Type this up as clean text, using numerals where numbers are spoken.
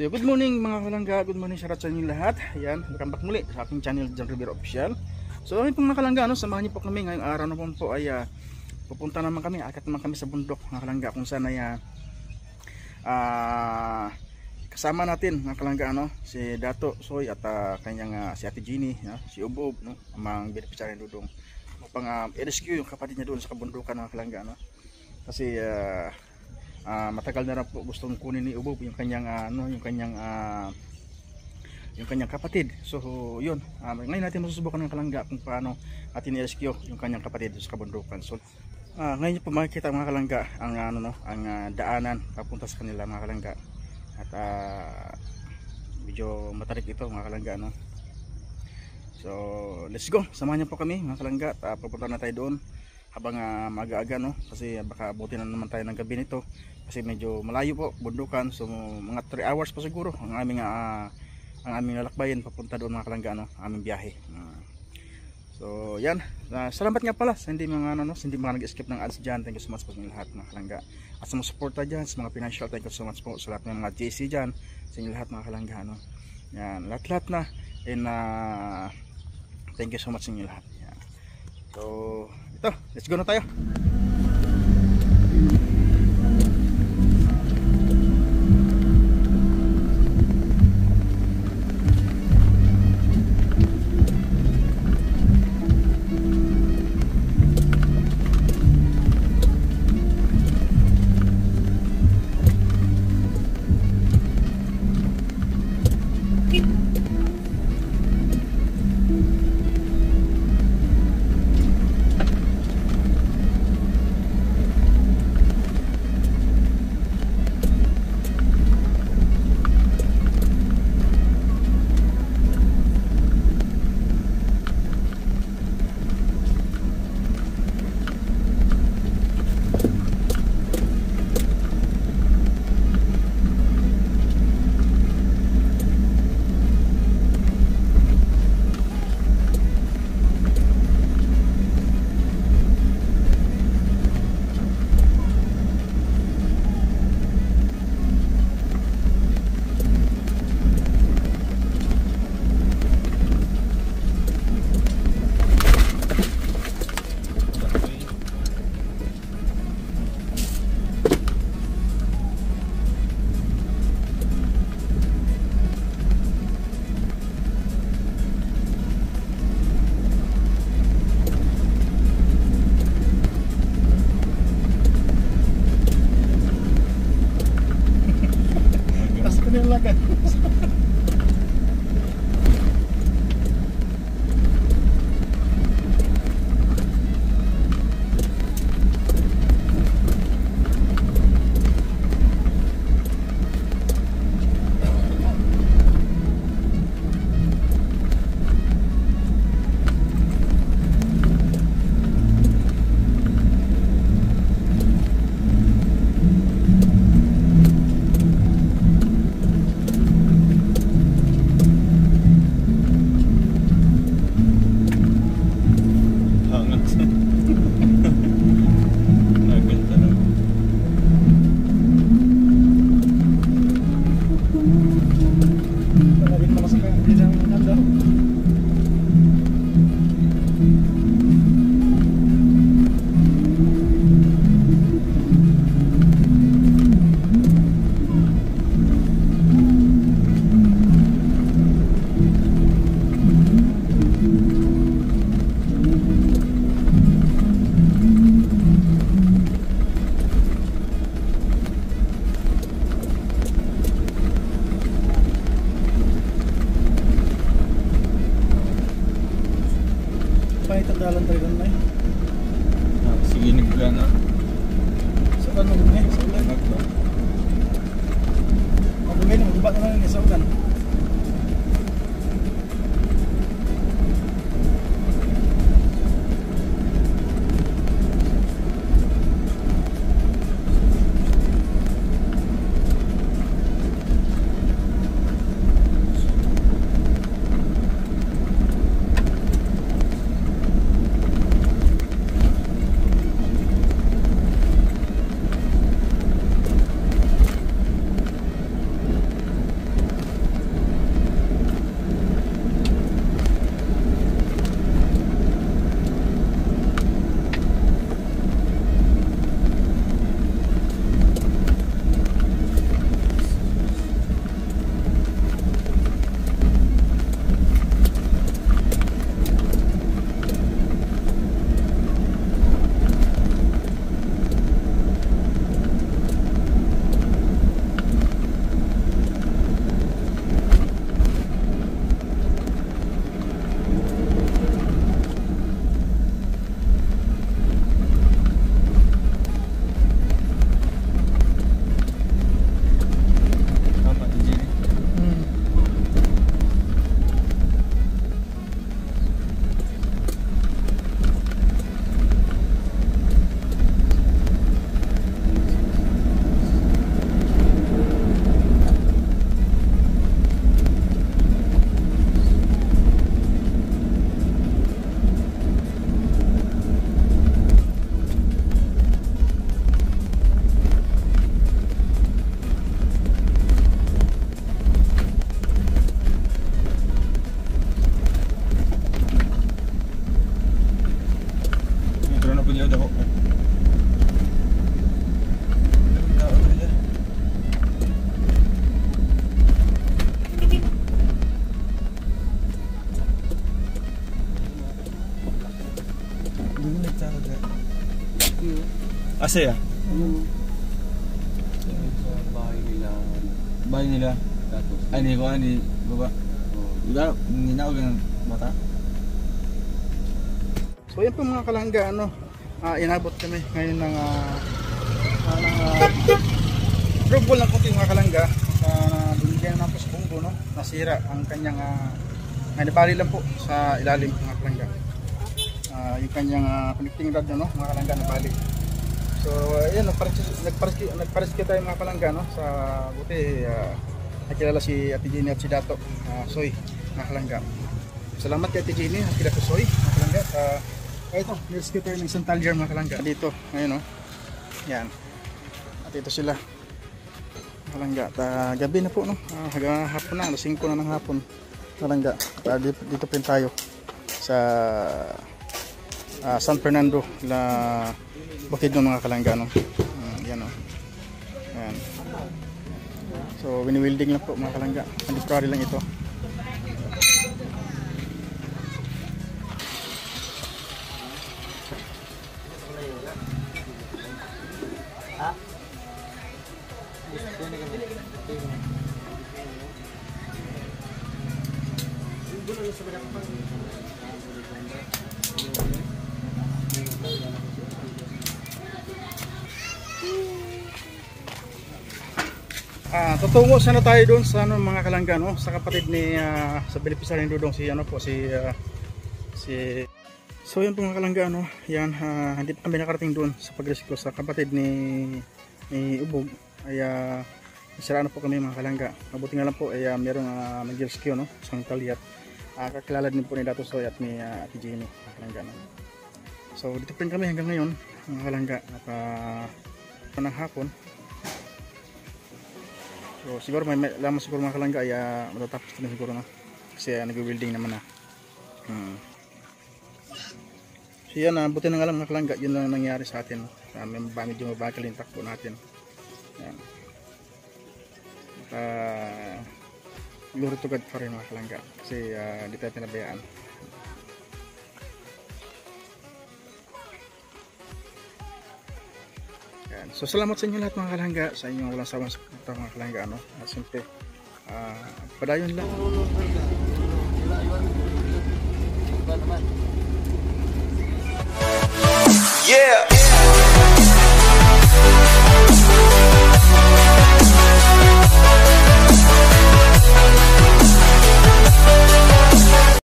So good morning mga kalangga, good morning sa inyo lahat. Ayan, welcome back muli sa aking channel, John Rivera Official. So ayun pong mga kalangga, samahan niyo po kami ngayong araw na po ay pupunta naman kami, akit naman kami sa bundok mga kalangga, kung saan ay kasama natin mga kalangga si Dato Soy at kanyang si Ate Jeannie, si Ubob, amang beneficiary Dudong, upang i-rescue yung kapatid niya doon sa kabundukan mga kalangga, kasi matagal na rin po gustong kunin ni Ubob yung kanyang yung kanyang kapatid. So yun, ngayon natin masusubukan ng kalangga kung paano atin i-rescue yung kanyang kapatid sa kabundukan. So ngayon po makikita mga kalangga ang daanan papunta sa kanila mga kalangga, at medyo matarik ito mga kalangga, So let's go, samahan niyo po kami mga kalangga at pupunta na tayo doon habang maaga-aga, kasi baka abutin na naman tayo ng gabi nito kasi medyo malayo po bundukan. So mga 3 hours pa siguro ang aming lalakbayin papunta doon mga kalangga, aming biyahe. So yan, salamat nga pala sa hindi mga hindi mga nag-skip ng ads dyan. Thank you so much po sa lahat mga kalangga, at sa mga suporta dyan, sa mga financial, thank you so much po sa lahat ng mga JC dyan, sa inyo lahat mga kalangga, yan, lahat na, and thank you so much sa inyo lahat. Yan. So ito, let's go na tayo. Dalan tayo doon na sige, nagana sa tanong mo sa ulan mag-umay na mag-ubat na lang sa ulan. Asa ya? Ano? Sa bahay nila. Bahay nila. Tapos, Ani ko ani baba. Diba? Nina ko ng mata. So yan po mga kalangga, ano, inabot kami ngayon ng approval ng konting mga kalangga. Binigyan na po sa bunggo, no? Nasira ang kanyang nabali lang po sa ilalim mga kalangga. Yung kanyang connecting rod, no, mga kalangga, nabali. So ayan, nagparescue tayo mga kalangga, no? Sa buti nakilala si Ate Jenny at si Dato Soy, mga kalangga. Salamat kay Ate Jenny, nakilala ko Soy, mga kalangga. Ito, nirescue tayo ng isang talyer mga kalangga dito ngayon, no? Yan, at ito sila mga kalangga. Gabi na po, no? Hanggang hapon na, alas 5 na ng hapon kalangga. Dito pa rin tayo sa San Fernando la Bukidnon mga kalangga, no? Yan, no? Yan. So wini-welding lang po mga kalangga, temporary lang ito. Tutungo sana tayo doon sa mga kalangga, no? Sa kapatid ni sa beneficiary ni Dudong, si ano po, si so yun po mga kalangga, no? Yan, hindi pa kami nakarating doon sa pagrescue sa kapatid ni Ubog. Ay isara na po kami mga kalangga. Mabuti nga lang po ay merong nag-rescue, no? Isang kalyat. Kakilala din po ni Dato Soy at ni Ate Jenny mga kalangga, no? So dito pa rin kami hanggang ngayon mga kalangga at panang hapon. So siguro may lamang siguro mga kalangga ay matatapos na siguro na kasi nag-welding naman na. So yan, buti na nga lang mga kalangga, yun lang nangyari sa atin, no? Medyo mabagal yung takbo natin. Yan. Glory to God pa rin mga kalangga kasi di tayo pinabayaan. Yan. So salamat sa inyo lahat mga kalangga, sa inyong walang sawang suporta mga kalangga, ano? At siyempre padayon lang. yeah!